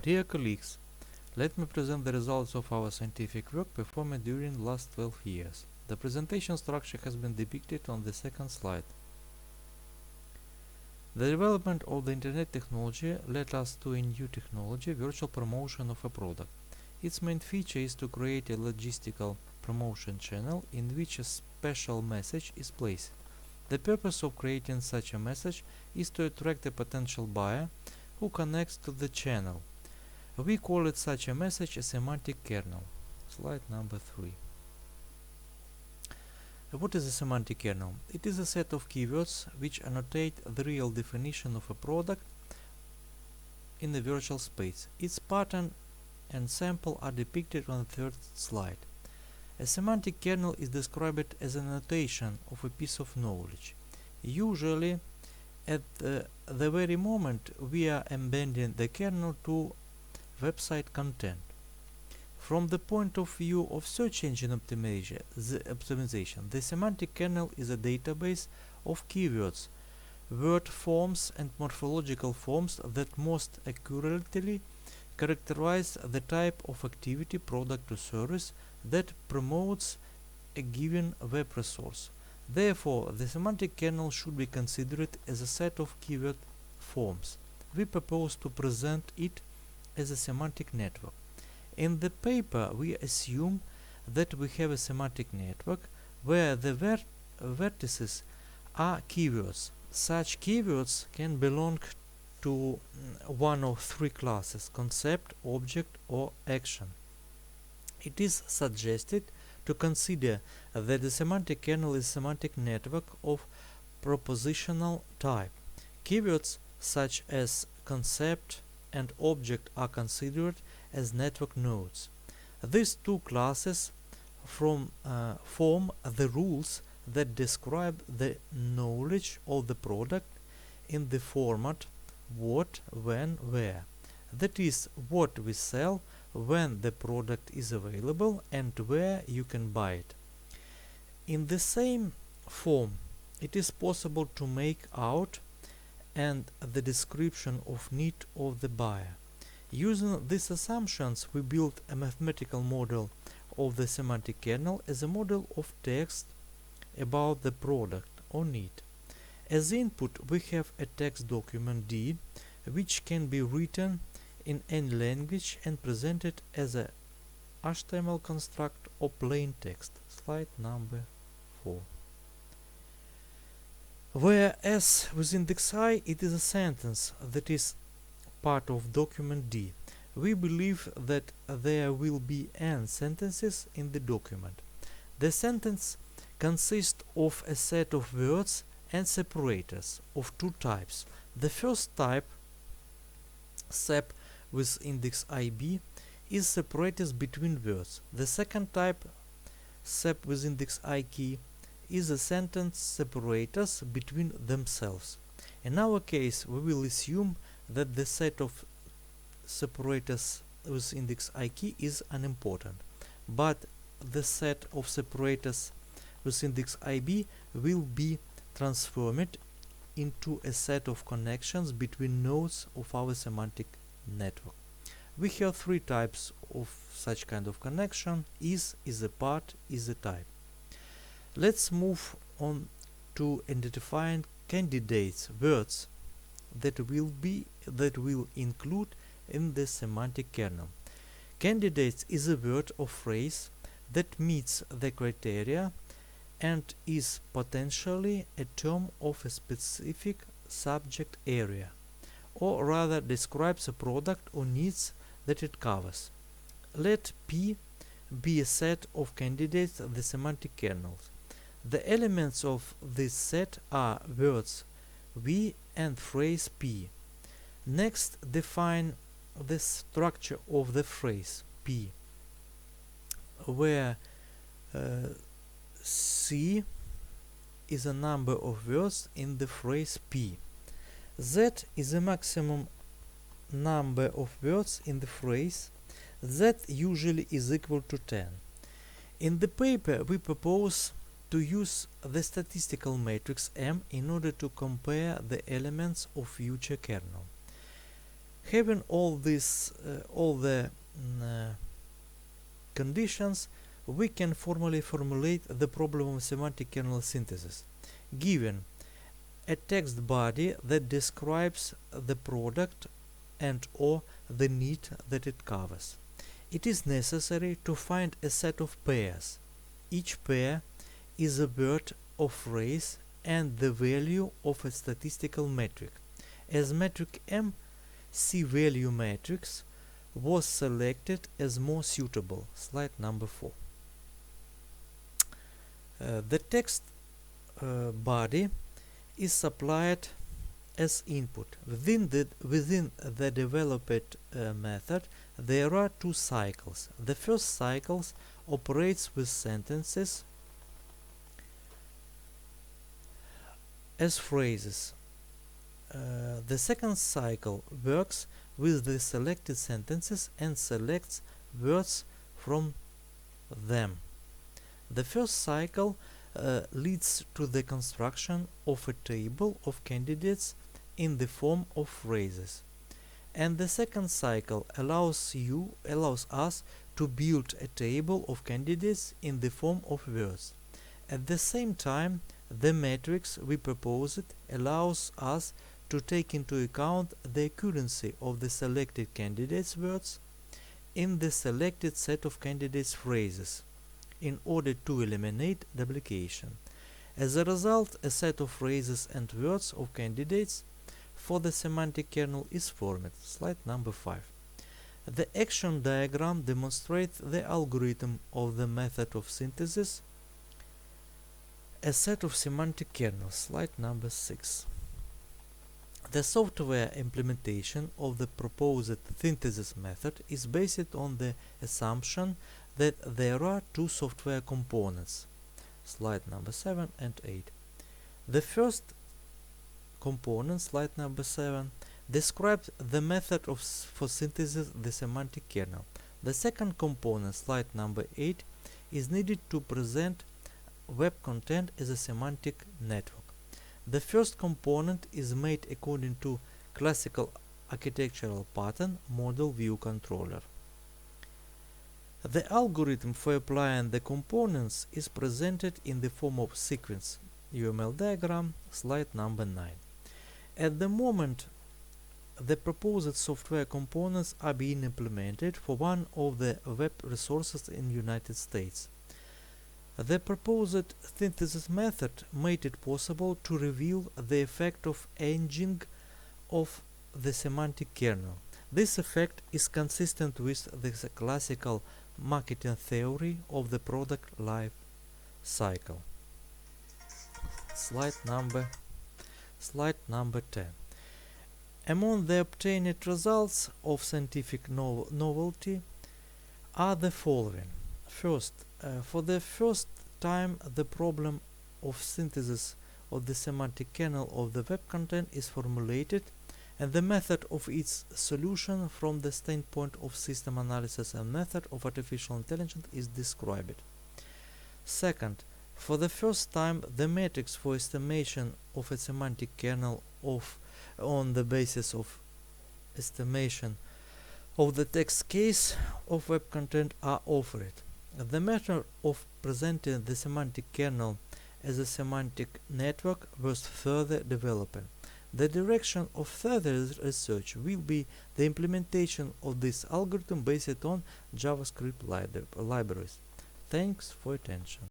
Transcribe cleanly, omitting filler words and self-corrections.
Dear colleagues, let me present the results of our scientific work performed during the last 12 years. The presentation structure has been depicted on the second slide. The development of the Internet technology led us to a new technology, virtual promotion of a product. Its main feature is to create a logistical promotion channel in which a special message is placed. The purpose of creating such a message is to attract a potential buyer who connects to the channel. We call it such a message a semantic kernel. Slide number 3. What is a semantic kernel? It is a set of keywords which annotate the real definition of a product in the virtual space. Its pattern and sample are depicted on the third slide. A semantic kernel is described as an annotation of a piece of knowledge. Usually, at the very moment we are embedding the kernel to website content. From the point of view of search engine optimization, the semantic kernel is a database of keywords, word forms and morphological forms that most accurately characterize the type of activity, product or service that promotes a given web resource. Therefore, the semantic kernel should be considered as a set of keyword forms. We propose to present it as a semantic network. In the paper, we assume that we have a semantic network where the vertices are keywords. Such keywords can belong to one of three classes: concept, object, or action. It is suggested to consider that the semantic kernel is a semantic network of propositional type. Keywords such as concept and object are considered as network nodes. These two classes form the rules that describe the knowledge of the product in the format what, when, where. That is, what we sell, when the product is available, and where you can buy it. In the same form, it is possible to make out and the description of need of the buyer. Using these assumptions, we build a mathematical model of the semantic kernel as a model of text about the product or need. As input, we have a text document D, which can be written in any language and presented as a HTML construct or plain text. Slide number 4. Whereas with index I, it is a sentence that is part of document D. We believe that there will be n sentences in the document. The sentence consists of a set of words and separators of two types. The first type, sep with index IB, is separators between words. The second type, sep with index IK, is a sentence separators between themselves. In our case, we will assume that the set of separators with index IK is unimportant, but the set of separators with index IB will be transformed into a set of connections between nodes of our semantic network. We have three types of such kind of connection: is a part, is a type. Let's move on to identifying candidates, words that will include in the semantic kernel. Candidates is a word or phrase that meets the criteria and is potentially a term of a specific subject area, or rather describes a product or needs that it covers. Let P be a set of candidates of the semantic kernels. The elements of this set are words V and phrase P. Next, define the structure of the phrase P, where C is a number of words in the phrase P. Z is the maximum number of words in the phrase. Z usually is equal to 10. In the paper, we propose to use the statistical matrix M in order to compare the elements of future kernel. Having all the conditions, we can formally formulate the problem of semantic kernel synthesis. Given a text body that describes the product and or the need that it covers, it is necessary to find a set of pairs. Each pair is a word or phrase and the value of a statistical metric. As metric M, C-value matrix was selected as more suitable. Slide number 4. The text body is supplied as input. Within the developed method, there are two cycles. The first cycle operates with sentences as phrases. The second cycle works with the selected sentences and selects words from them. The first cycle leads to the construction of a table of candidates in the form of phrases, and the second cycle allows us to build a table of candidates in the form of words. At the same time, the matrix we proposed allows us to take into account the accuracy of the selected candidates' words in the selected set of candidates' phrases in order to eliminate duplication. As a result, a set of phrases and words of candidates for the semantic kernel is formed. Slide number 5. The action diagram demonstrates the algorithm of the method of synthesis, a set of semantic kernels. Slide number 6. The software implementation of the proposed synthesis method is based on the assumption that there are two software components. Slide number 7 and 8. The first component, slide number 7, describes the method for synthesis the semantic kernel. The second component, slide number 8, is needed to present web content as a semantic network. The first component is made according to classical architectural pattern model view controller. The algorithm for applying the components is presented in the form of sequence UML diagram, slide number 9. At the moment, the proposed software components are being implemented for one of the web resources in the United States. The proposed synthesis method made it possible to reveal the effect of aging of the semantic kernel. This effect is consistent with the classical marketing theory of the product life cycle. Slide number 10. Among the obtained results of scientific novelty are the following. First, for the first time, the problem of synthesis of the semantic kernel of the web content is formulated, and the method of its solution from the standpoint of system analysis and method of artificial intelligence is described. Second, for the first time, the matrix for estimation of a semantic kernel on the basis of estimation of the text case of web content are offered. The method of presenting the semantic kernel as a semantic network was further developed. The direction of further research will be the implementation of this algorithm based on JavaScript libraries. Thanks for attention.